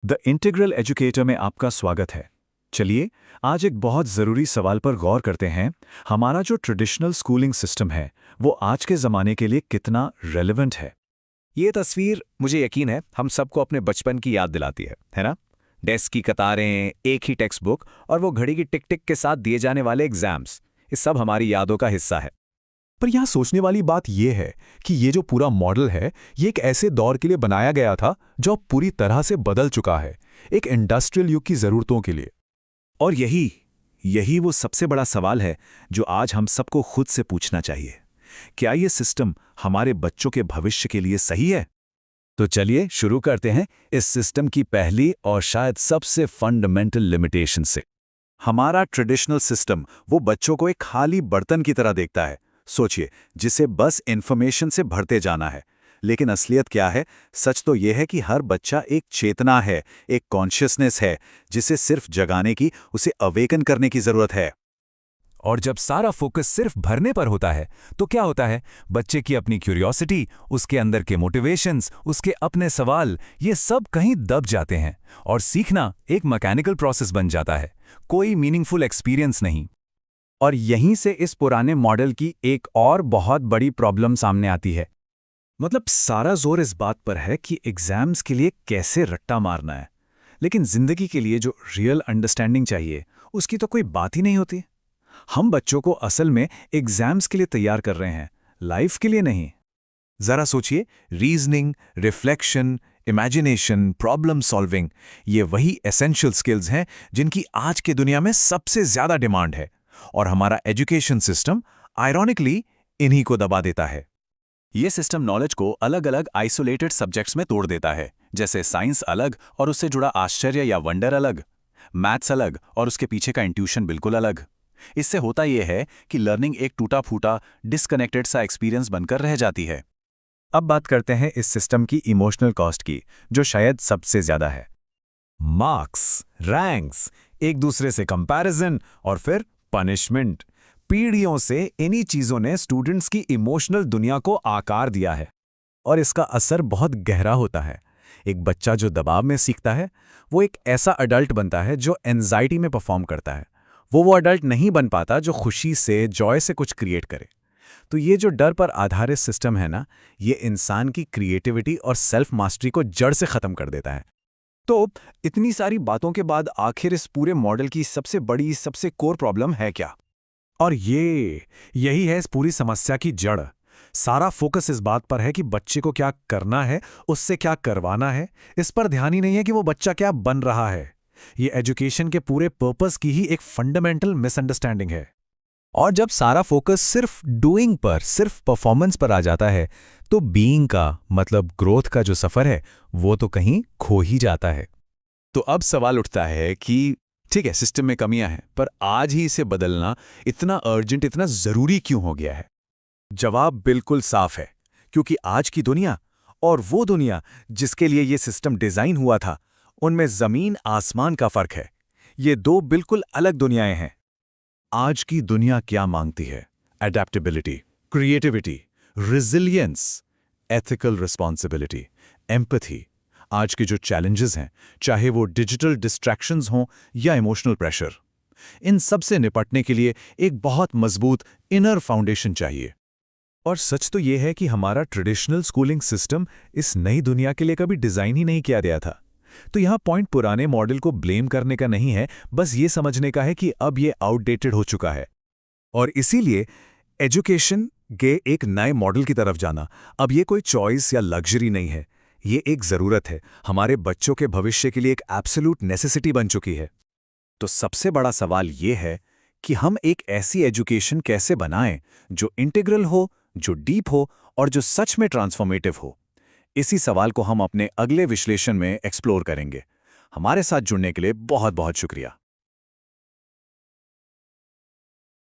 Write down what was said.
The integral educator में आपका स्वागत है। चलिए, आज एक बहुत ज़रूरी सवाल पर गौर करते हैं। हमारा जो ट्रेडिशनल स्कूलिंग सिस्टम है, वो आज के ज़माने के लिए कितना रेलेवेंट है। ये तस्वीर मुझे यकीन है हम सबको अपने बचपन की याद दिलाती है ना? डेस्क की कतारें, एक ही टेक्स्ट बुक और वो घड़ी की टिक टिक के साथ दिए जाने वाले एग्जाम्स, ये सब हमारी यादों का हिस्सा है। पर यहाँ सोचने वाली बात यह है कि ये जो पूरा मॉडल है, ये एक ऐसे दौर के लिए बनाया गया था जो अब पूरी तरह से बदल चुका है, एक इंडस्ट्रियल युग की ज़रूरतों के लिए। और यही वो सबसे बड़ा सवाल है जो आज हम सबको खुद से पूछना चाहिए। क्या ये सिस्टम हमारे बच्चों के भविष्य के लिए सही है? तो चलिए शुरू करते हैं इस सिस्टम की पहली और शायद सबसे फंडामेंटल लिमिटेशन से। हमारा ट्रेडिशनल सिस्टम वो बच्चों को एक खाली बर्तन की तरह देखता है। सोचिए, जिसे बस इंफॉर्मेशन से भरते जाना है। लेकिन असलियत क्या है? सच तो यह है कि हर बच्चा एक चेतना है, एक कॉन्शियसनेस है, जिसे सिर्फ जगाने की, उसे अवेकन करने की जरूरत है। और जब सारा फोकस सिर्फ भरने पर होता है, तो क्या होता है? बच्चे की अपनी क्यूरियोसिटी, उसके अंदर के मोटिवेशंस, उसके अपने सवाल, ये सब कहीं दब जाते हैं और सीखना एक मैकेनिकल प्रोसेस बन जाता है, कोई मीनिंगफुल एक्सपीरियंस नहीं। और यहीं से इस पुराने मॉडल की एक और बहुत बड़ी प्रॉब्लम सामने आती है। मतलब सारा जोर इस बात पर है कि एग्जाम्स के लिए कैसे रट्टा मारना है, लेकिन जिंदगी के लिए जो रियल अंडरस्टैंडिंग चाहिए, उसकी तो कोई बात ही नहीं होती। हम बच्चों को असल में एग्जाम्स के लिए तैयार कर रहे हैं, लाइफ के लिए नहीं। जरा सोचिए, reasoning, reflection, imagination, problem solving, ये वही एसेंशियल स्किल्स हैं जिनकी आज की दुनिया में सबसे ज्यादा डिमांड है। और हमारा एजुकेशन सिस्टम आयरॉनिकली इन्हीं को दबा देता है। ये सिस्टम नॉलेज को अलग अलग आइसोलेटेड सब्जेक्ट्स में तोड़ देता है, जैसे साइंस अलग और उससे जुड़ा आश्चर्य या वंडर अलग, मैथ्स अलग और उसके पीछे का इंट्यूशन बिल्कुल अलग। इससे होता यह है कि लर्निंग एक टूटा फूटा, डिस्कनेक्टेड सा एक्सपीरियंस बनकर रह जाती है। अब बात करते हैं इस सिस्टम की इमोशनल कॉस्ट की, जो शायद सबसे ज्यादा है। मार्क्स, रैंक्स, एक दूसरे से कंपैरिजन और फिर पनिशमेंट। पीढ़ियों से इन्हीं चीजों ने स्टूडेंट्स की इमोशनल दुनिया को आकार दिया है। और इसका असर बहुत गहरा होता है। एक बच्चा जो दबाव में सीखता है, वो एक ऐसा अडल्ट बनता है जो एंजाइटी में परफॉर्म करता है। वो अडल्ट नहीं बन पाता जो खुशी से, जॉय से कुछ क्रिएट करे। तो ये जो डर पर आधारित सिस्टम है ना, ये इंसान की क्रिएटिविटी और सेल्फ मास्टरी को जड़ से खत्म कर देता है। तो इतनी सारी बातों के बाद आखिर इस पूरे मॉडल की सबसे बड़ी, सबसे कोर प्रॉब्लम है क्या? और यही है इस पूरी समस्या की जड़। सारा फोकस इस बात पर है कि बच्चे को क्या करना है, उससे क्या करवाना है। इस पर ध्यान ही नहीं है कि वो बच्चा क्या बन रहा है। ये एजुकेशन के पूरे पर्पस की ही एक फंडामेंटल मिसअंडरस्टैंडिंग है। और जब सारा फोकस सिर्फ डूइंग पर, सिर्फ परफॉर्मेंस पर आ जाता है, तो बीइंग का मतलब ग्रोथ का जो सफर है, वो तो कहीं खो ही जाता है। तो अब सवाल उठता है कि ठीक है, सिस्टम में कमियां हैं, पर आज ही इसे बदलना इतना अर्जेंट, इतना जरूरी क्यों हो गया है? जवाब बिल्कुल साफ है, क्योंकि आज की दुनिया और वो दुनिया जिसके लिए ये सिस्टम डिजाइन हुआ था, उनमें जमीन आसमान का फर्क है। ये दो बिल्कुल अलग दुनियाएं हैं। आज की दुनिया क्या मांगती है? Adaptability, creativity, resilience, ethical responsibility, empathy. आज के जो चैलेंजेस हैं, चाहे वो डिजिटल डिस्ट्रैक्शंस हों या इमोशनल प्रेशर, इन सब से निपटने के लिए एक बहुत मजबूत इनर फाउंडेशन चाहिए। और सच तो ये है कि हमारा ट्रेडिशनल स्कूलिंग सिस्टम इस नई दुनिया के लिए कभी डिजाइन ही नहीं किया गया था। तो यहाँ पॉइंट पुराने मॉडल को ब्लेम करने का नहीं है, बस ये समझने का है कि अब ये आउटडेटेड हो चुका है। और इसीलिए एजुकेशन के एक नए मॉडल की तरफ जाना अब ये कोई चॉइस या लग्जरी नहीं है, ये एक जरूरत है। हमारे बच्चों के भविष्य के लिए एक एब्सोल्यूट नेसेसिटी बन चुकी है। तो सबसे बड़ा सवाल ये है कि हम एक ऐसी एजुकेशन कैसे बनाएं जो इंटीग्रल हो, जो डीप हो और जो सच में ट्रांसफॉर्मेटिव हो। इसी सवाल को हम अपने अगले विश्लेषण में एक्सप्लोर करेंगे। हमारे साथ जुड़ने के लिए बहुत बहुत शुक्रिया।